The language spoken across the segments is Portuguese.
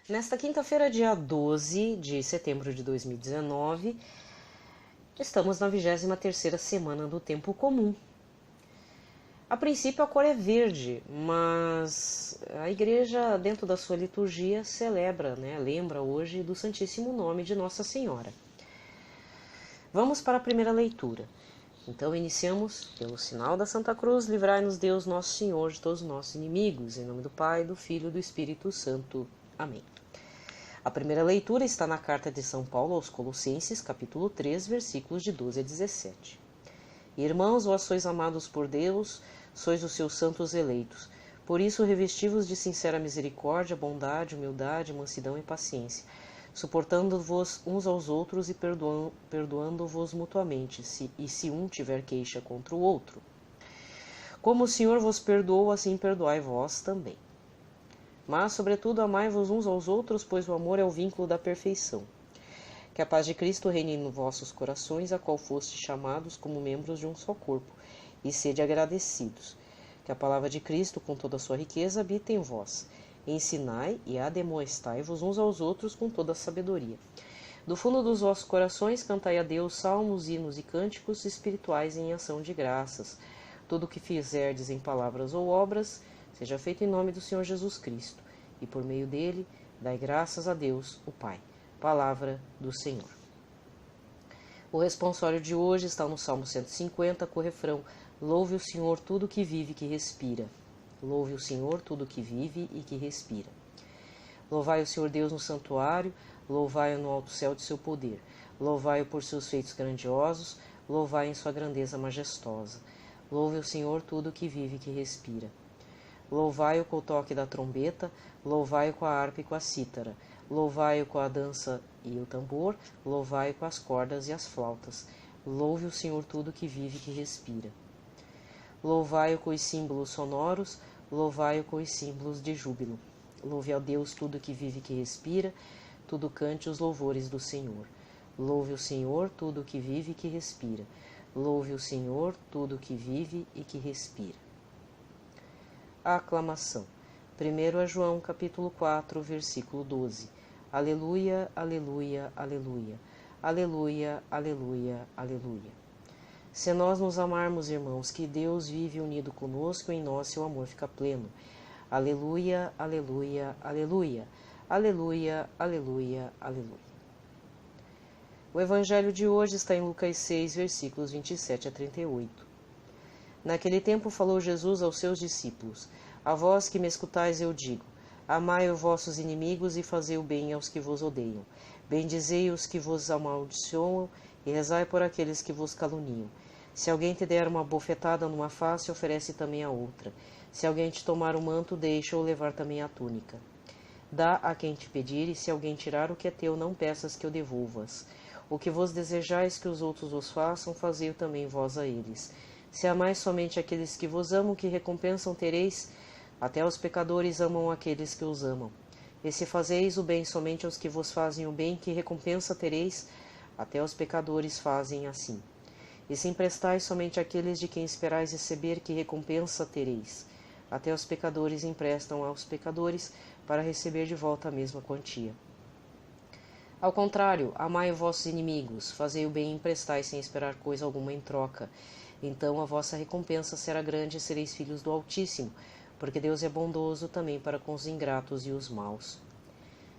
Nesta quinta-feira, dia 12 de setembro de 2019, estamos na 23ª semana do Tempo Comum. A princípio a cor é verde, mas a igreja, dentro da sua liturgia, celebra, lembra hoje do Santíssimo Nome de Nossa Senhora. Vamos para a primeira leitura. Então iniciamos pelo sinal da Santa Cruz, livrai-nos Deus Nosso Senhor de todos os nossos inimigos, em nome do Pai, do Filho e do Espírito Santo. Amém. A primeira leitura está na carta de São Paulo aos Colossenses, capítulo 3, versículos de 12 a 17. Irmãos, vós sois amados por Deus, sois os seus santos eleitos. Por isso, revesti-vos de sincera misericórdia, bondade, humildade, mansidão e paciência, suportando-vos uns aos outros e perdoando-vos mutuamente, se um tiver queixa contra o outro. Como o Senhor vos perdoou, assim perdoai vós também. Mas, sobretudo, amai-vos uns aos outros, pois o amor é o vínculo da perfeição. Que a paz de Cristo reine em vossos corações, a qual fostes chamados como membros de um só corpo, e sede agradecidos. Que a palavra de Cristo, com toda a sua riqueza, habite em vós. Ensinai e ademoestai-vos uns aos outros com toda a sabedoria. Do fundo dos vossos corações, cantai a Deus salmos, hinos e cânticos espirituais em ação de graças. Tudo o que fizerdes em palavras ou obras, seja feito em nome do Senhor Jesus Cristo, e por meio dele, dai graças a Deus, o Pai. Palavra do Senhor. O responsório de hoje está no Salmo 150, com o refrão: Louve o Senhor tudo que vive e que respira. Louve o Senhor tudo que vive e que respira. Louvai o Senhor Deus no santuário, louvai-o no alto céu de seu poder. Louvai-o por seus feitos grandiosos, louvai em sua grandeza majestosa. Louve o Senhor tudo que vive e que respira. Louvai-o com o toque da trombeta, louvai-o com a harpa e com a cítara, louvai-o com a dança e o tambor, louvai-o com as cordas e as flautas. Louve o Senhor tudo que vive e que respira. Louvai-o com os símbolos sonoros, louvai-o com os símbolos de júbilo. Louve a Deus tudo que vive e que respira, tudo cante os louvores do Senhor. Louve o Senhor tudo que vive e que respira. Louve o Senhor tudo que vive e que respira. A aclamação. 1 a João, capítulo 4, versículo 12. Aleluia, aleluia, aleluia. Aleluia, aleluia, aleluia. Se nós nos amarmos, irmãos, que Deus vive unido conosco, em nós seu amor fica pleno. Aleluia, aleluia, aleluia. Aleluia, aleluia, aleluia. O evangelho de hoje está em Lucas 6, versículos 27 a 38. Naquele tempo falou Jesus aos seus discípulos: A vós que me escutais eu digo, amai os vossos inimigos e fazei o bem aos que vos odeiam. Bendizei os que vos amaldiçoam e rezai por aqueles que vos caluniam. Se alguém te der uma bofetada numa face, oferece também a outra. Se alguém te tomar o manto, deixa-o levar também a túnica. Dá a quem te pedir, e se alguém tirar o que é teu, não peças que o devolvas. O que vos desejais que os outros vos façam, fazei-o também vós a eles. Se amais somente aqueles que vos amam, que recompensam tereis? Até os pecadores amam aqueles que os amam. E se fazeis o bem somente aos que vos fazem o bem, que recompensa tereis? Até os pecadores fazem assim. E se emprestais somente àqueles de quem esperais receber, que recompensa tereis? Até os pecadores emprestam aos pecadores, para receber de volta a mesma quantia. Ao contrário, amai os vossos inimigos, fazei o bem e emprestai sem esperar coisa alguma em troca. Então a vossa recompensa será grande e sereis filhos do Altíssimo, porque Deus é bondoso também para com os ingratos e os maus.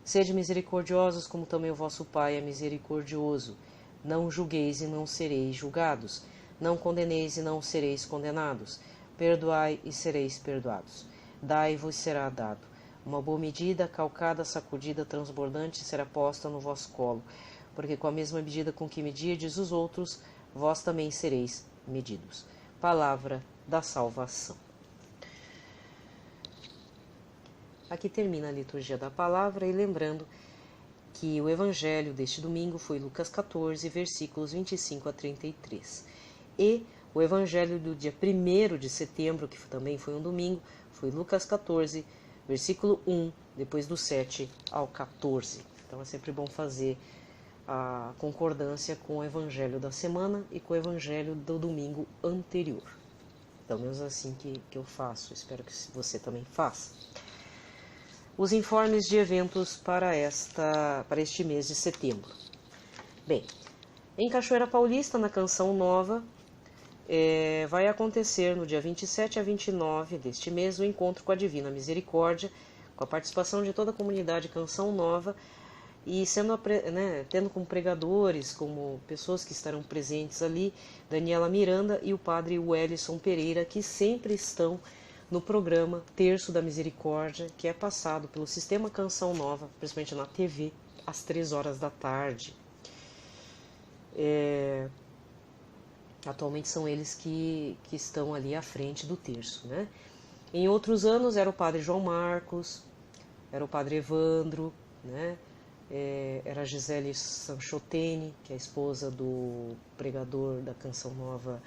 Sede misericordiosos, como também o vosso Pai é misericordioso. Não julgueis e não sereis julgados. Não condeneis e não sereis condenados. Perdoai e sereis perdoados. Dai e vos será dado. Uma boa medida, calcada, sacudida, transbordante, será posta no vosso colo, porque com a mesma medida com que medirdes os outros, vós também sereis medidos. Palavra da salvação. Aqui termina a liturgia da palavra, e lembrando que o evangelho deste domingo foi Lucas 14, versículos 25 a 33. E o evangelho do dia 1º de setembro, que também foi um domingo, foi Lucas 14, versículo 1, depois do 7 ao 14. Então é sempre bom fazer a concordância com o evangelho da semana e com o evangelho do domingo anterior. Pelo menos assim que eu faço, espero que você também faça. os informes de eventos para este mês de setembro. Bem, em Cachoeira Paulista, na Canção Nova, vai acontecer no dia 27 a 29 deste mês o encontro com a Divina Misericórdia, com a participação de toda a comunidade Canção Nova e tendo como pregadores, como pessoas que estarão presentes ali, Daniela Miranda e o padre Wellison Pereira, que sempre estão no programa Terço da Misericórdia, que é passado pelo Sistema Canção Nova, principalmente na TV, às 3 horas da tarde. Atualmente são eles que estão ali à frente do terço, né? Em outros anos era o padre João Marcos, era o padre Evandro, né? Era a Gisele Sanchotene, que é a esposa do pregador da Canção Nova,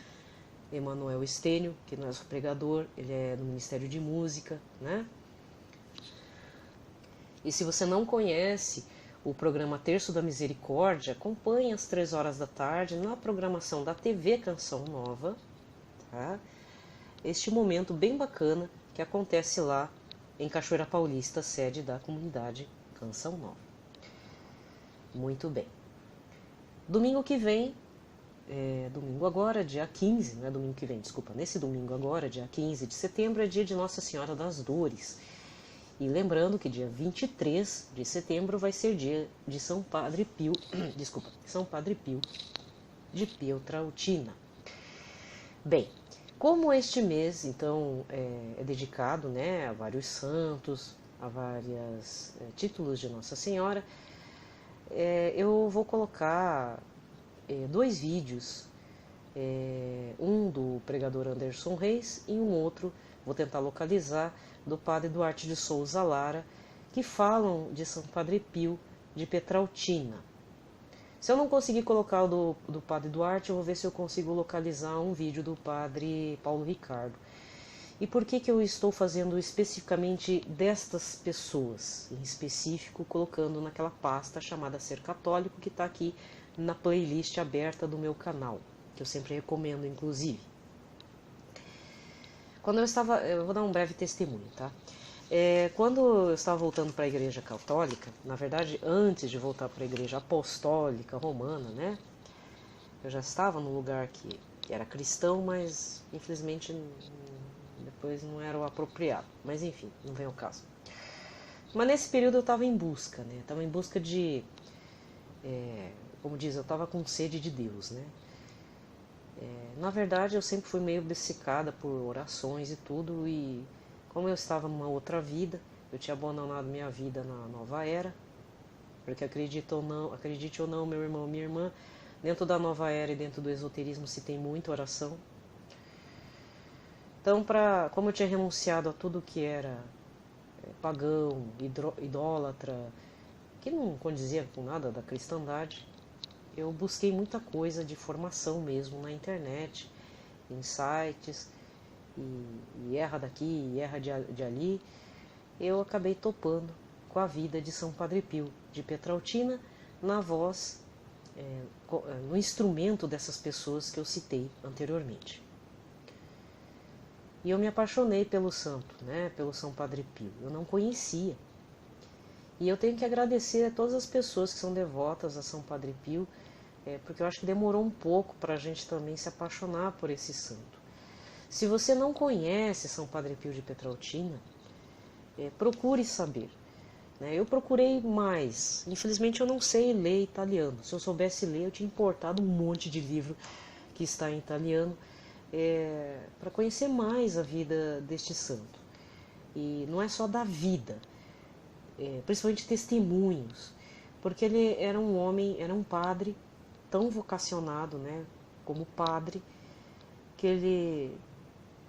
Emanuel Estênio, que não é só pregador, ele é do Ministério de Música, né? E se você não conhece o programa Terço da Misericórdia, acompanhe às 3 horas da tarde na programação da TV Canção Nova, tá? Este momento bem bacana que acontece lá em Cachoeira Paulista, sede da comunidade Canção Nova. Muito bem. Domingo que vem, domingo agora, dia 15, não é domingo que vem, desculpa, nesse domingo agora, dia 15 de setembro, é dia de Nossa Senhora das Dores. E lembrando que dia 23 de setembro vai ser dia de São Padre Pio, São Padre Pio de Pietrautina. Bem, como este mês, então, é dedicado, né, a vários santos, a vários títulos de Nossa Senhora, eu vou colocar 2 vídeos, um do pregador Anderson Reis e um outro, vou tentar localizar, do padre Duarte de Souza Lara, que falam de São Padre Pio de Pietrautina. Se eu não conseguir colocar o do padre Duarte, eu vou ver se eu consigo localizar um vídeo do padre Paulo Ricardo. E por que eu estou fazendo especificamente destas pessoas, em específico, colocando naquela pasta chamada Ser Católico, que está aqui na playlist aberta do meu canal, que eu sempre recomendo, inclusive. Eu vou dar um breve testemunho, tá? Quando eu estava voltando para a Igreja Católica, na verdade, antes de voltar para a Igreja Apostólica Romana, né? Eu já estava num lugar que era cristão, mas infelizmente depois não era o apropriado. Mas enfim, não vem ao caso. Mas nesse período eu estava em busca, né? Estava em busca de, como diz, eu estava com sede de Deus, né? Na verdade, eu sempre fui meio obcecada por orações e tudo, e como eu estava numa outra vida, eu tinha abandonado minha vida na nova era, porque acredite ou não, meu irmão, minha irmã, dentro da nova era e dentro do esoterismo se tem muita oração. Então, como eu tinha renunciado a tudo que era pagão, idólatra, que não condizia com nada da cristandade, eu busquei muita coisa de formação mesmo na internet, em sites, e erra daqui, e erra de ali. Eu acabei topando com a vida de São Padre Pio de Pietrautina, na voz, no instrumento dessas pessoas que eu citei anteriormente. E eu me apaixonei pelo santo, né, pelo São Padre Pio. Eu não conhecia. E eu tenho que agradecer a todas as pessoas que são devotas a São Padre Pio, porque eu acho que demorou um pouco para a gente também se apaixonar por esse santo. Se você não conhece São Padre Pio de Pietrautina, procure saber. Eu procurei mais. Infelizmente eu não sei ler italiano. Se eu soubesse ler, eu tinha importado um monte de livro que está em italiano para conhecer mais a vida deste santo. E não é só da vida, principalmente testemunhos, porque ele era um homem, era um padre tão vocacionado, né, como padre, que ele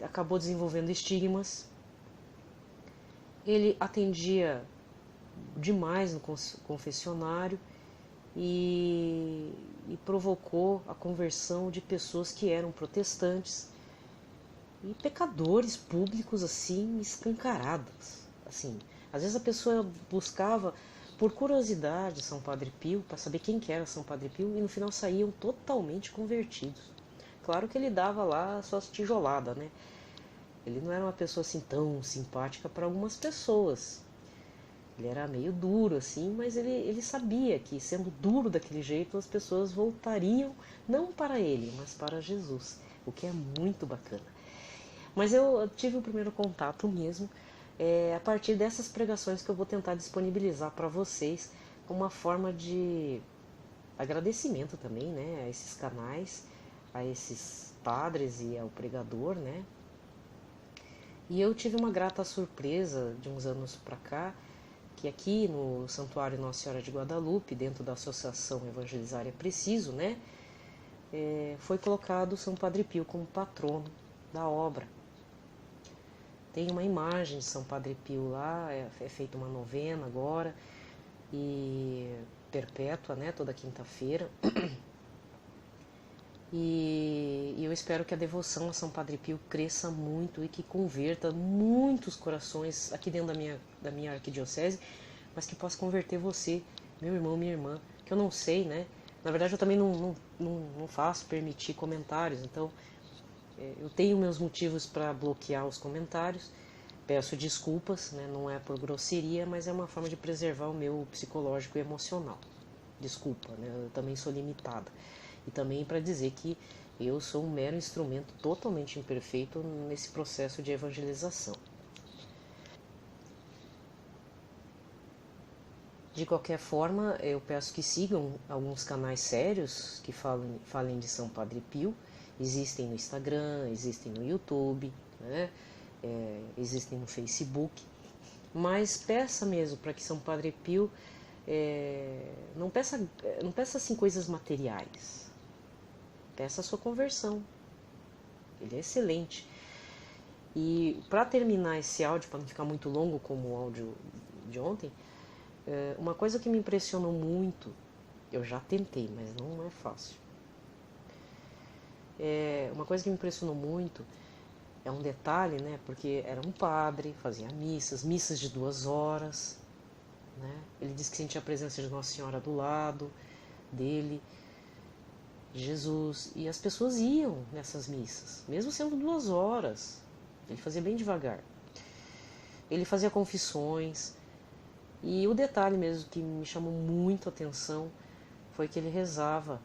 acabou desenvolvendo estigmas. Ele atendia demais no confessionário e provocou a conversão de pessoas que eram protestantes e pecadores públicos assim escancarados. Assim, às vezes a pessoa buscava por curiosidade São Padre Pio para saber quem que era São Padre Pio e no final saíam totalmente convertidos. Claro que ele dava lá suas tijoladas, né? Ele não era uma pessoa assim tão simpática para algumas pessoas. Ele era meio duro assim, mas ele sabia que sendo duro daquele jeito as pessoas voltariam não para ele, mas para Jesus, o que é muito bacana. Mas eu tive o primeiro contato mesmo a partir dessas pregações que eu vou tentar disponibilizar para vocês, como uma forma de agradecimento também, né, a esses canais, a esses padres e ao pregador, né. E eu tive uma grata surpresa de uns anos para cá, que aqui no Santuário Nossa Senhora de Guadalupe, dentro da Associação Evangelizar é Preciso, né, foi colocado São Padre Pio como patrono da obra. Tem uma imagem de São Padre Pio lá, é feita uma novena agora, e perpétua, né, toda quinta-feira. E eu espero que a devoção a São Padre Pio cresça muito e que converta muitos corações aqui dentro da minha arquidiocese, mas que possa converter você, meu irmão, minha irmã, que eu não sei, né? Na verdade, eu também não faço permitir comentários, então eu tenho meus motivos para bloquear os comentários, peço desculpas, né? Não é por grosseria, mas é uma forma de preservar o meu psicológico e emocional. Desculpa, né? Eu também sou limitada. E também para dizer que eu sou um mero instrumento totalmente imperfeito nesse processo de evangelização. De qualquer forma, eu peço que sigam alguns canais sérios que falem de São Padre Pio. Existem no Instagram, existem no YouTube, né? Existem no Facebook. Mas peça mesmo para que São Padre Pio não peça assim coisas materiais. Peça a sua conversão. Ele é excelente. E para terminar esse áudio, para não ficar muito longo como o áudio de ontem, uma coisa que me impressionou muito, eu já tentei, mas não é fácil. Uma coisa que me impressionou muito é um detalhe, né? Porque era um padre, fazia missas de 2 horas, né? Ele disse que sentia a presença de Nossa Senhora do lado dele, de Jesus, e as pessoas iam nessas missas, mesmo sendo 2 horas. Ele fazia bem devagar. Ele fazia confissões. E o detalhe mesmo que me chamou muito a atenção foi que ele rezava,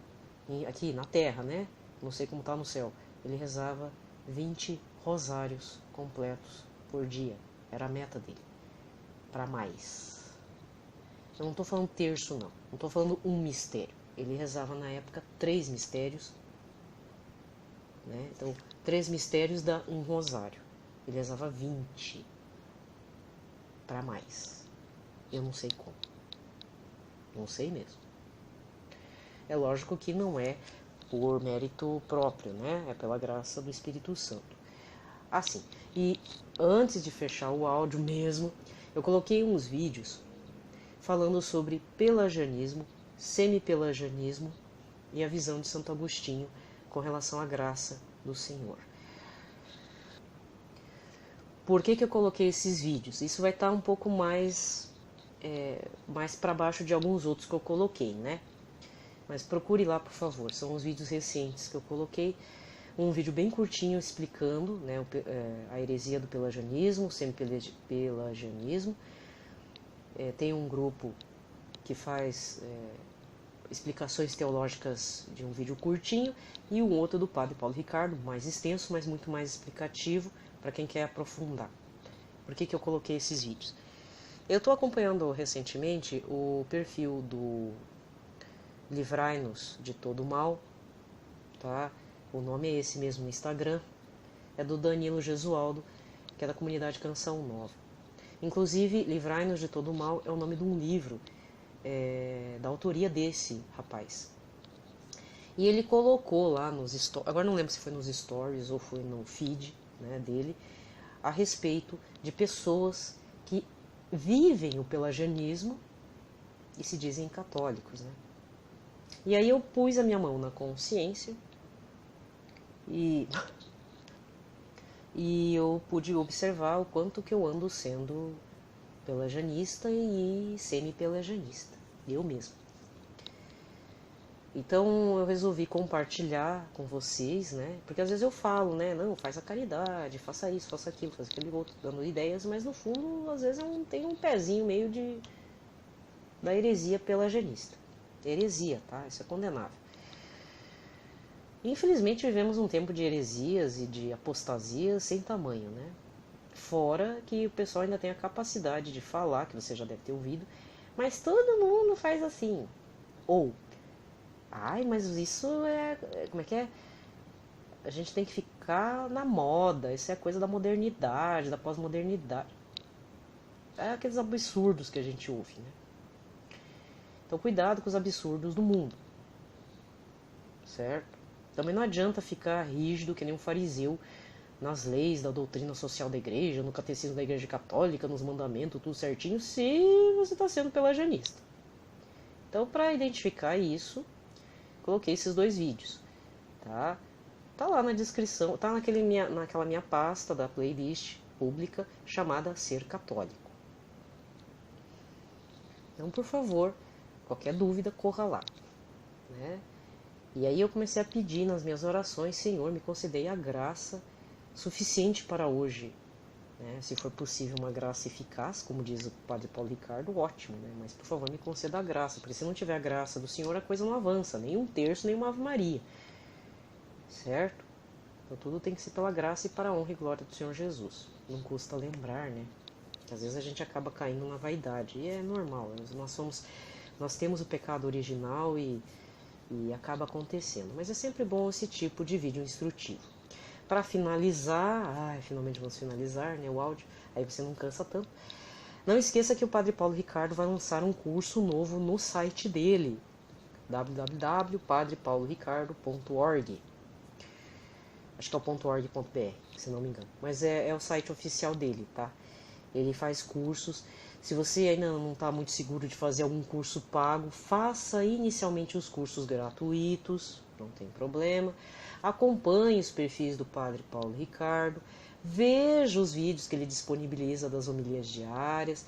aqui na terra, né? Não sei como está no céu. Ele rezava 20 rosários completos por dia. Era a meta dele. Para mais. Eu não estou falando terço, não. Não estou falando um mistério. Ele rezava na época 3 mistérios. Né? Então, 3 mistérios dá um rosário. Ele rezava 20. Para mais. Eu não sei como. Não sei mesmo. É lógico que não é por mérito próprio, né? É pela graça do Espírito Santo. Assim, e antes de fechar o áudio mesmo, eu coloquei uns vídeos falando sobre pelagianismo, semipelagianismo e a visão de Santo Agostinho com relação à graça do Senhor. Por que eu coloquei esses vídeos? Isso vai estar um pouco mais para baixo de alguns outros que eu coloquei, né? Mas procure lá, por favor. São os vídeos recentes que eu coloquei. Um vídeo bem curtinho explicando, né, a heresia do pelagianismo, o semipelagianismo. Tem um grupo que faz explicações teológicas de um vídeo curtinho, e um outro do Padre Paulo Ricardo, mais extenso, mas muito mais explicativo para quem quer aprofundar. Por que eu coloquei esses vídeos? Eu estou acompanhando recentemente o perfil do Livrai-nos de Todo Mal, tá? O nome é esse mesmo no Instagram, é do Danilo Gesualdo, que é da comunidade Canção Nova. Inclusive, Livrai-nos de Todo Mal é o nome de um livro da autoria desse rapaz. E ele colocou lá nos stories, agora não lembro se foi nos stories ou foi no feed, né, dele, a respeito de pessoas que vivem o pelagianismo e se dizem católicos, né? E aí eu pus a minha mão na consciência e eu pude observar o quanto que eu ando sendo pelagianista e semi-pelagianista, eu mesmo. Então eu resolvi compartilhar com vocês, né? Porque às vezes eu falo, né? Não, faz a caridade, faça isso, faça aquilo, faça aquele outro, dando ideias, mas no fundo, às vezes eu tenho um pezinho meio da heresia pelagianista. Heresia, tá? Isso é condenável. Infelizmente vivemos um tempo de heresias e de apostasias sem tamanho, né? Fora que o pessoal ainda tem a capacidade de falar, que você já deve ter ouvido, mas todo mundo faz assim. Ou, ai, mas isso como é que é? A gente tem que ficar na moda, isso é coisa da modernidade, da pós-modernidade. É aqueles absurdos que a gente ouve, né? Então cuidado com os absurdos do mundo, certo? Também não adianta ficar rígido que nem um fariseu nas leis da doutrina social da igreja, no catecismo da igreja católica, nos mandamentos, tudo certinho, se você está sendo pelagianista. Então, para identificar isso, coloquei esses 2 vídeos, tá? Tá lá na descrição, tá naquela minha pasta da playlist pública chamada Ser Católico. Então, por favor, qualquer dúvida, corra lá, né? E aí eu comecei a pedir nas minhas orações, Senhor, me concedei a graça suficiente para hoje, né? Se for possível uma graça eficaz, como diz o Padre Paulo Ricardo, ótimo, né? Mas por favor me conceda a graça, porque se não tiver a graça do Senhor a coisa não avança, nem um terço, nem uma Ave Maria, certo? Então tudo tem que ser pela graça e para a honra e glória do Senhor Jesus. Não custa lembrar, né? Que às vezes a gente acaba caindo na vaidade, e é normal, nós temos o pecado original e acaba acontecendo. Mas é sempre bom esse tipo de vídeo instrutivo. Para finalizar, finalmente vamos finalizar, né, o áudio, aí você não cansa tanto. Não esqueça que o Padre Paulo Ricardo vai lançar um curso novo no site dele, www.padrepauloricardo.org. Acho que é o .org.br, se não me engano. Mas é o site oficial dele, tá? Ele faz cursos. Se você ainda não está muito seguro de fazer algum curso pago, faça inicialmente os cursos gratuitos, não tem problema. Acompanhe os perfis do Padre Paulo Ricardo, veja os vídeos que ele disponibiliza das homilias diárias,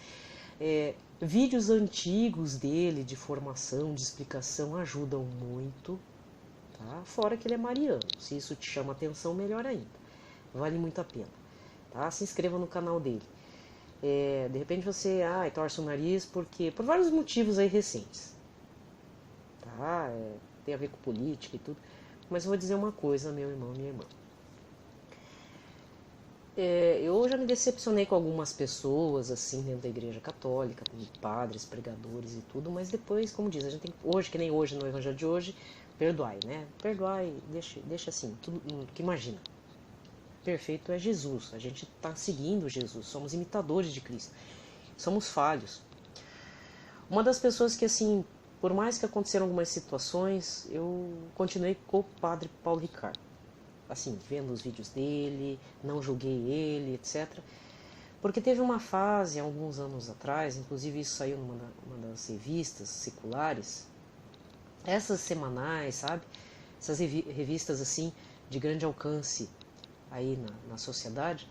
vídeos antigos dele de formação, de explicação ajudam muito, tá? Fora que ele é mariano, se isso te chama atenção, melhor ainda, vale muito a pena, tá? Se inscreva no canal dele. De repente você torce o nariz por vários motivos aí recentes, tá? Tem a ver com política e tudo, mas eu vou dizer uma coisa, meu irmão, minha irmã. Eu já me decepcionei com algumas pessoas assim dentro da igreja católica, com padres, pregadores e tudo, mas depois, como diz, a gente tem hoje, que nem hoje no evangelho de hoje, perdoai, né? Perdoai, deixa assim, tudo que imagina. Perfeito é Jesus, a gente está seguindo Jesus, somos imitadores de Cristo, somos falhos. Uma das pessoas que, assim, por mais que aconteceram algumas situações, eu continuei com o Padre Paulo Ricardo, assim, vendo os vídeos dele, não julguei ele, etc. Porque teve uma fase, alguns anos atrás, inclusive isso saiu numa das revistas seculares, essas semanais, sabe? Essas revistas, assim, de grande alcance, aí na sociedade,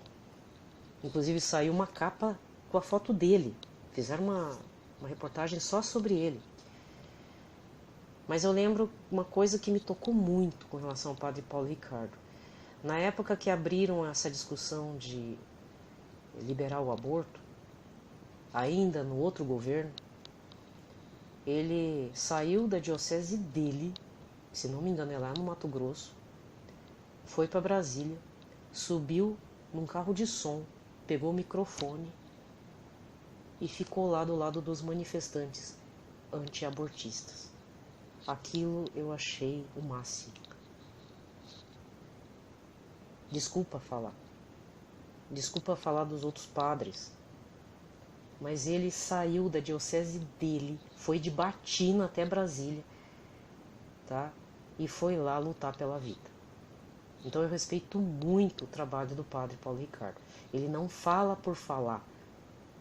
inclusive saiu uma capa com a foto dele, fizeram uma reportagem só sobre ele. Mas eu lembro uma coisa que me tocou muito com relação ao Padre Paulo Ricardo. Na época que abriram essa discussão de liberar o aborto, ainda no outro governo, ele saiu da diocese dele, se não me engano é lá no Mato Grosso, foi para Brasília, subiu num carro de som, pegou o microfone e ficou lá do lado dos manifestantes anti-abortistas. Aquilo eu achei o máximo. Desculpa falar dos outros padres, mas ele saiu da diocese dele, foi de batina até Brasília, tá? E foi lá lutar pela vida. Então eu respeito muito o trabalho do Padre Paulo Ricardo. Ele não fala por falar,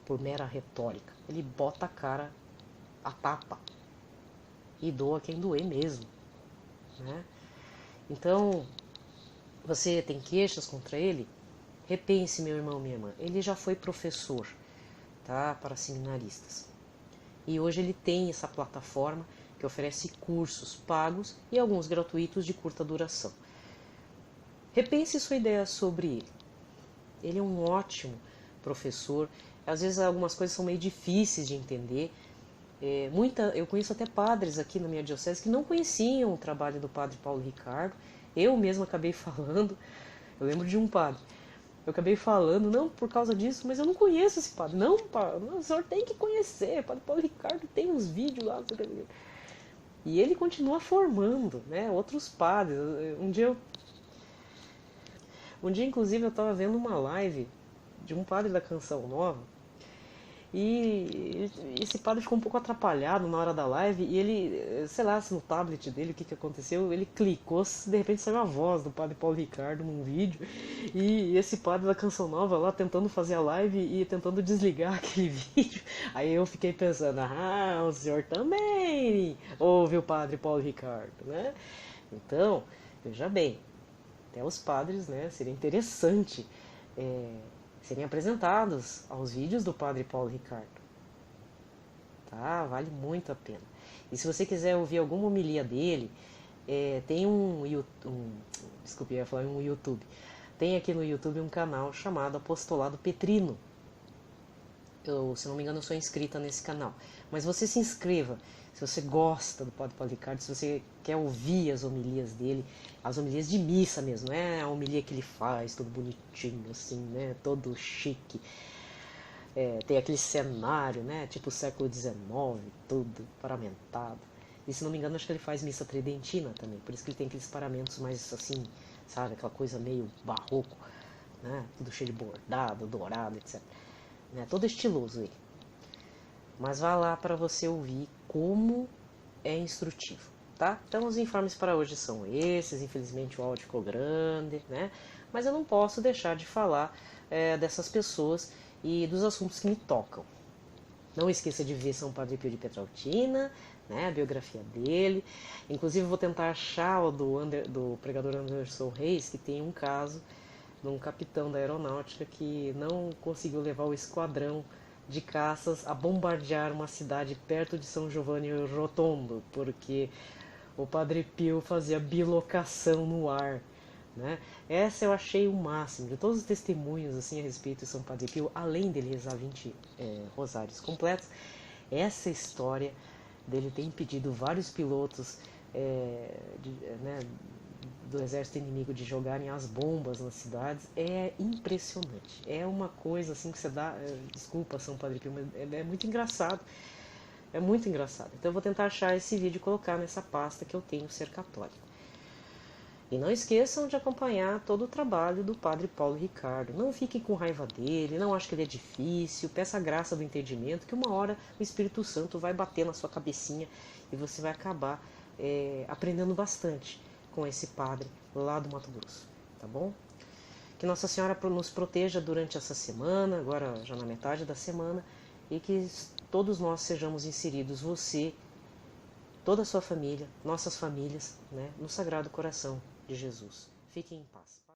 por mera retórica. Ele bota a cara a tapa e doa quem doer mesmo, né? Então, você tem queixas contra ele? Repense, meu irmão, minha irmã. Ele já foi professor, tá, para seminaristas. E hoje ele tem essa plataforma que oferece cursos pagos e alguns gratuitos de curta duração. Repense sua ideia sobre ele. Ele é um ótimo professor. Às vezes algumas coisas são meio difíceis de entender. Eu conheço até padres aqui na minha diocese que não conheciam o trabalho do padre Paulo Ricardo. Eu mesmo acabei falando. Eu lembro de um padre. Eu acabei falando, não por causa disso, mas eu não conheço esse padre. Não, padre, o senhor tem que conhecer. O padre Paulo Ricardo tem uns vídeos lá. E ele continua formando, né, outros padres. Um dia, inclusive, eu estava vendo uma live de um padre da Canção Nova. E esse padre ficou um pouco atrapalhado na hora da live e ele, sei lá, se no tablet dele, o que aconteceu, ele clicou, de repente saiu a voz do padre Paulo Ricardo num vídeo e esse padre da Canção Nova lá tentando fazer a live e tentando desligar aquele vídeo. Aí eu fiquei pensando, o senhor também ouve o padre Paulo Ricardo, né? Então, veja bem, até os padres, né, seria interessante serem apresentados aos vídeos do padre Paulo Ricardo. Tá? Vale muito a pena. E se você quiser ouvir alguma homilia dele, tem desculpe, eu ia falar um YouTube. Tem aqui no YouTube um canal chamado Apostolado Petrino. Se não me engano, eu sou inscrita nesse canal. Mas você se inscreva. Se você gosta do padre Paulo Ricardo, se você quer ouvir as homilias dele, as homilias de missa mesmo, não é a homilia que ele faz, todo bonitinho, assim, né, todo chique. Tem aquele cenário, né, tipo século XIX, tudo paramentado. E se não me engano, acho que ele faz missa tridentina também, por isso que ele tem aqueles paramentos mais assim, sabe, aquela coisa meio barroco, né, tudo cheio de bordado, dourado, etc. Né, todo estiloso ele. Mas vá lá para você ouvir como é instrutivo, tá? Então os informes para hoje são esses, infelizmente o áudio ficou grande, né? Mas eu não posso deixar de falar dessas pessoas e dos assuntos que me tocam. Não esqueça de ver São Padre Pio de Pietrautina, né? A biografia dele. Inclusive vou tentar achar o do pregador Anderson Reis, que tem um caso de um capitão da aeronáutica que não conseguiu levar o esquadrão de caças a bombardear uma cidade perto de São Giovanni Rotondo, porque o Padre Pio fazia bilocação no ar, né? Essa eu achei o máximo, de todos os testemunhos assim, a respeito de São Padre Pio, além dele rezar 20 rosários completos, essa história dele ter impedido vários pilotos do exército inimigo de jogarem as bombas nas cidades é impressionante. É uma coisa assim que você dá... desculpa, São Padre Pio, mas é muito engraçado. É muito engraçado. Então eu vou tentar achar esse vídeo e colocar nessa pasta que eu tenho, Ser Católico. E não esqueçam de acompanhar todo o trabalho do Padre Paulo Ricardo. Não fiquem com raiva dele, não acho que ele é difícil. Peça a graça do entendimento, que uma hora o Espírito Santo vai bater na sua cabecinha e você vai acabar aprendendo bastante com esse padre lá do Mato Grosso, tá bom? Que Nossa Senhora nos proteja durante essa semana, agora já na metade da semana, e que todos nós sejamos inseridos, você, toda a sua família, nossas famílias, né, no Sagrado Coração de Jesus. Fiquem em paz.